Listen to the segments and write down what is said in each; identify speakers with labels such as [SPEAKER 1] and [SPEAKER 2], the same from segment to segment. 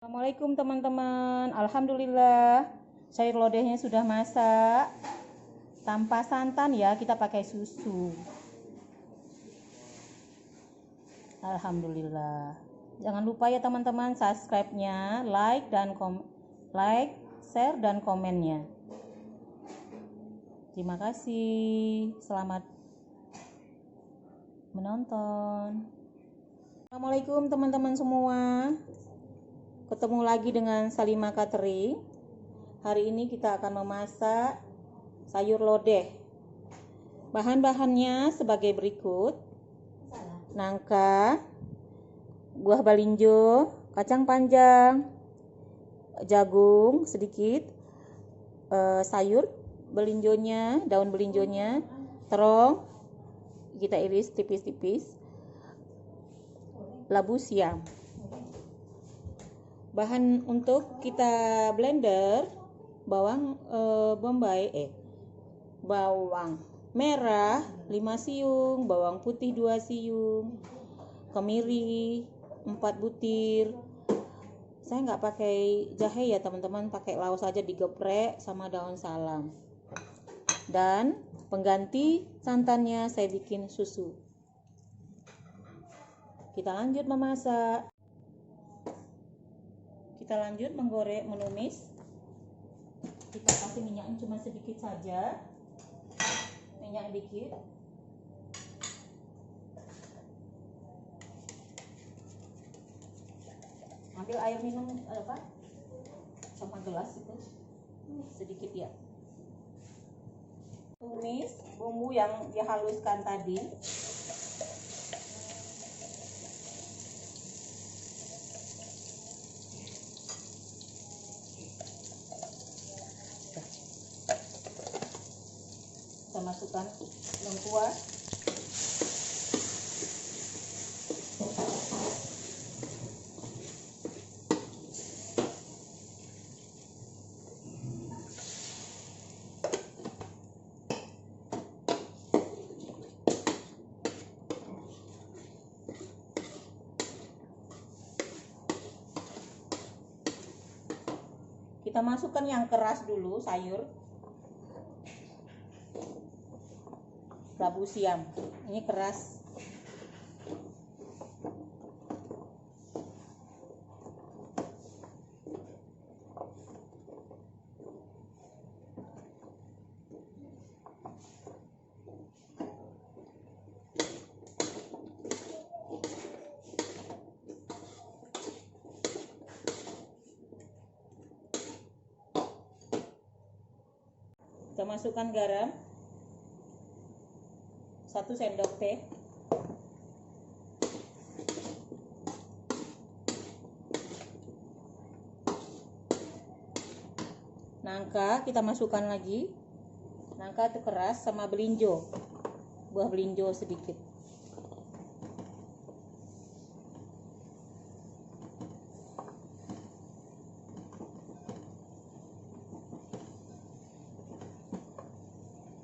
[SPEAKER 1] Assalamualaikum teman-teman. Alhamdulillah sayur lodehnya sudah masak. Tanpa santan ya, kita pakai susu. Alhamdulillah. Jangan lupa ya teman-teman, subscribe-nya, like, share dan komennya. Terima kasih. Selamat menonton. Assalamualaikum teman-teman semua. Ketemu lagi dengan Salima Catering. Hari ini kita akan memasak sayur lodeh. Bahan-bahannya sebagai berikut: nangka, buah balinjo, kacang panjang, jagung sedikit, sayur belinjonya, daun belinjonya, terong kita iris tipis-tipis, labu siam. Bahan untuk kita blender: bawang bombay, bawang merah 5 siung, bawang putih 2 siung, kemiri 4 butir. Saya nggak pakai jahe ya teman-teman, pakai laos saja, digeprek sama daun salam. Dan pengganti santannya saya bikin susu. Kita lanjut memasak. Kita lanjut menggoreng, menumis. Kita kasih minyaknya cuma sedikit saja, minyak dikit. Ambil air minum sama gelas itu sedikit ya. Tumis bumbu yang dihaluskan tadi. Kita masukkan lengkuas, kita masukkan yang keras dulu, sayur labu siam ini keras. Kita masukkan garam 1 sendok teh, nangka kita masukkan lagi. Nangka itu keras, sama belinjo, buah belinjo sedikit.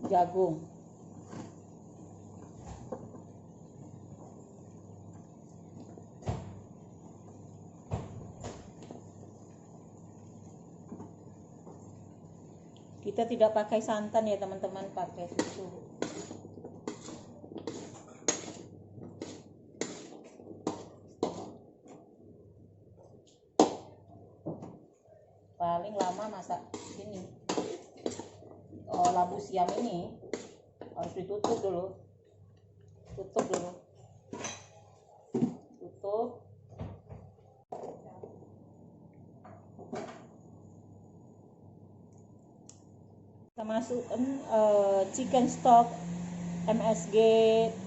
[SPEAKER 1] Jagung, kita tidak pakai santan ya teman-teman, pakai susu. Paling lama masak ini labu siam ini harus ditutup dulu. Tutup. Kita masukkan chicken stock MSG,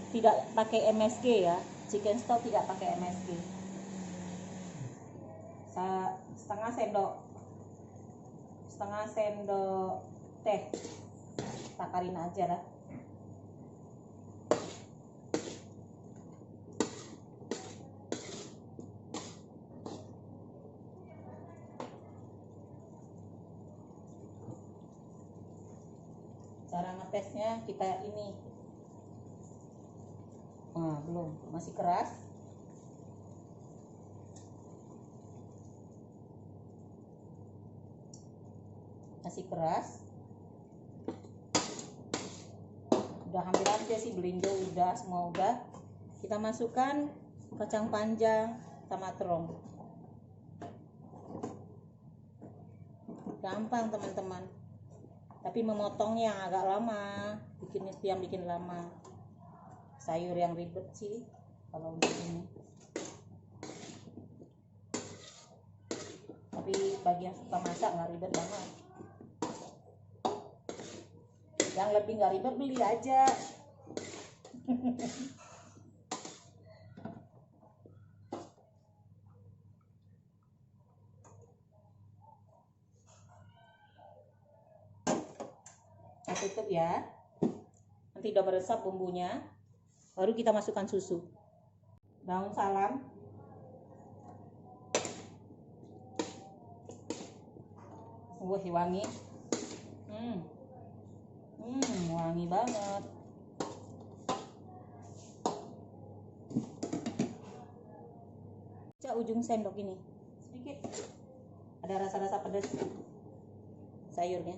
[SPEAKER 1] tidak pakai MSG ya. Chicken stock tidak pakai MSG. Setengah sendok teh, takarin aja lah. Cara ngetesnya kita ini, belum, masih keras. masih keras. Udah hampir sih, belinjo udah, semua udah. Kita masukkan kacang panjang sama terong. Gampang teman-teman, tapi memotongnya agak lama, bikin lama. Sayur yang ribet sih kalau untuk ini, tapi bagi yang suka masak nggak ribet banget. Yang lebih nggak ribet beli aja. Nah, tutup ya. Nanti udah meresap bumbunya, baru kita masukkan susu. Daun salam, wangi. Wangi banget. Ujung sendok ini sedikit, ada rasa-rasa pedas sayurnya.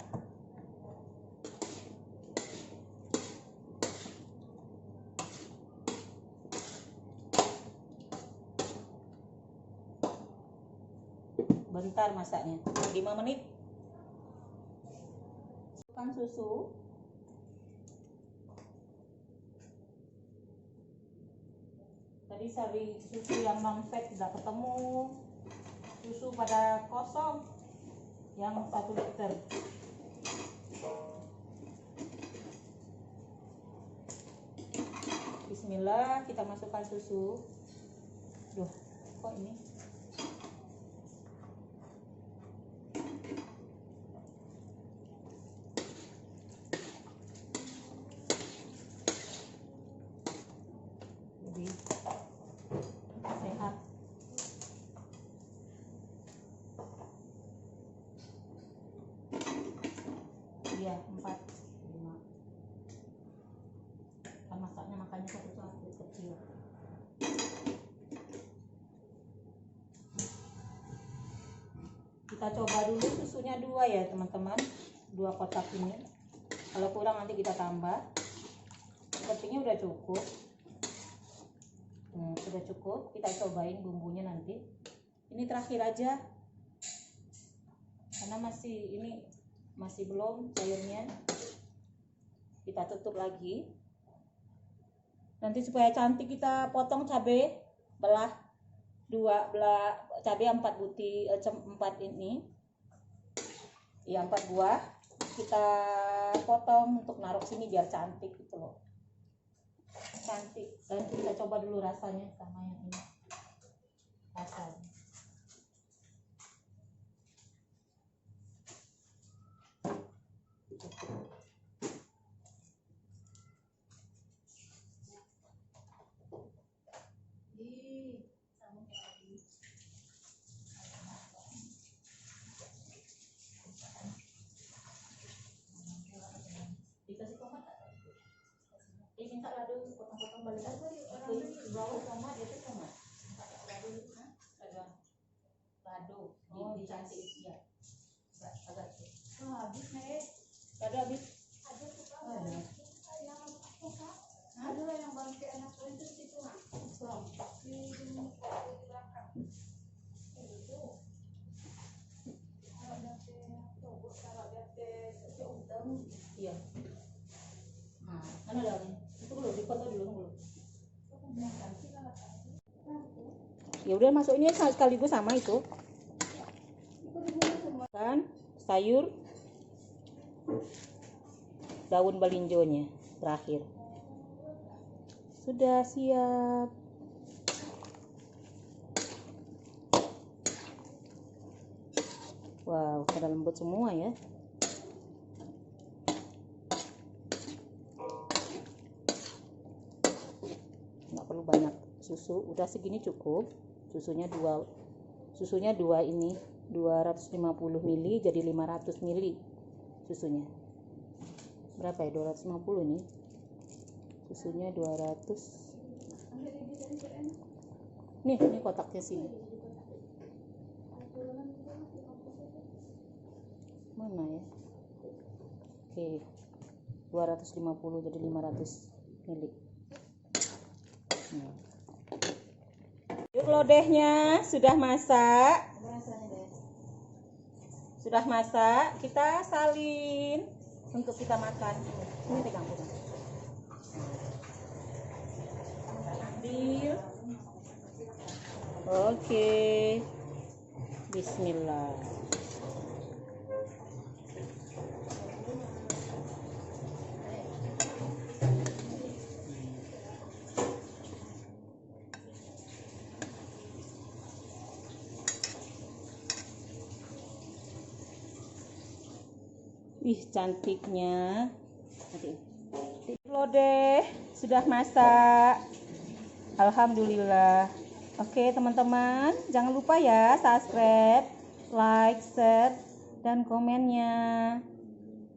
[SPEAKER 1] Bentar masaknya, 5 menit. Masukkan susu. Tadi cari susu yang non fat tidak ketemu, susu pada kosong yang 1 liter. Bismillah, kita masukkan susu. Duh, kok ini lebih sehat. Iya, 4, 5. Kan masaknya makanya satu kecil. Kita coba dulu susunya 2 ya teman-teman, 2 kotak ini. Kalau kurang nanti kita tambah. Sepertinya udah cukup. Sudah cukup, kita cobain bumbunya nanti. Ini terakhir aja, karena masih belum sayurnya. Kita tutup lagi. Nanti supaya cantik kita potong cabai, belah 2, cabai 4 butir, 4 ini ya, 4 buah kita potong untuk naruh sini biar cantik gitu loh, cantik. Dan kita coba dulu rasanya sama yang ini, rasanya. Dikasih tomat tak? Minta lado potong-potong balik aja. Di bawah tomat, itu tomat. Lado. Oh, dicantik ya. Agak. Habis nih. Lado habis. Ada yang bangke anak itu situ nggak? Iya. Nah, mana daunnya? Itu dulu dipotong dulu. Ya udah, masukinnya sekaligus sama itu. Kan sayur daun belinjonya terakhir. Sudah siap. Wow, pada lembut semua ya. Nggak perlu banyak susu, udah segini cukup. Susunya 2 ini 250 ml jadi 500 ml susunya. Berapa ya? 250 nih. Susunya 200. Nih kotaknya sini. Mana ya? Oke, 250 jadi 500 ml. Yuk, lodehnya sudah masak. Sudah masak, kita salin untuk kita makan. Ini pegang. Ambil. Oke. Bismillah. Ih, cantiknya. Lodeh sudah masak. Alhamdulillah. Oke, teman-teman, jangan lupa ya subscribe, like, share, dan komennya.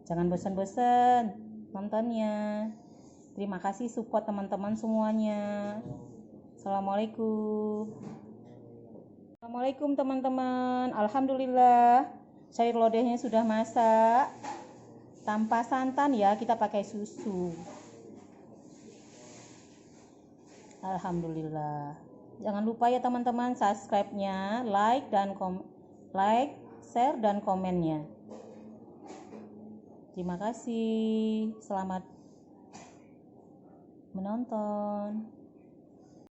[SPEAKER 1] Jangan bosan-bosan nontonnya. Terima kasih support teman-teman semuanya. Assalamualaikum. Assalamualaikum teman-teman. Alhamdulillah, sayur lodehnya sudah masak. Tanpa santan ya, kita pakai susu. Alhamdulillah. Jangan lupa ya teman-teman subscribe-nya, like, share dan komennya. Terima kasih. Selamat menonton.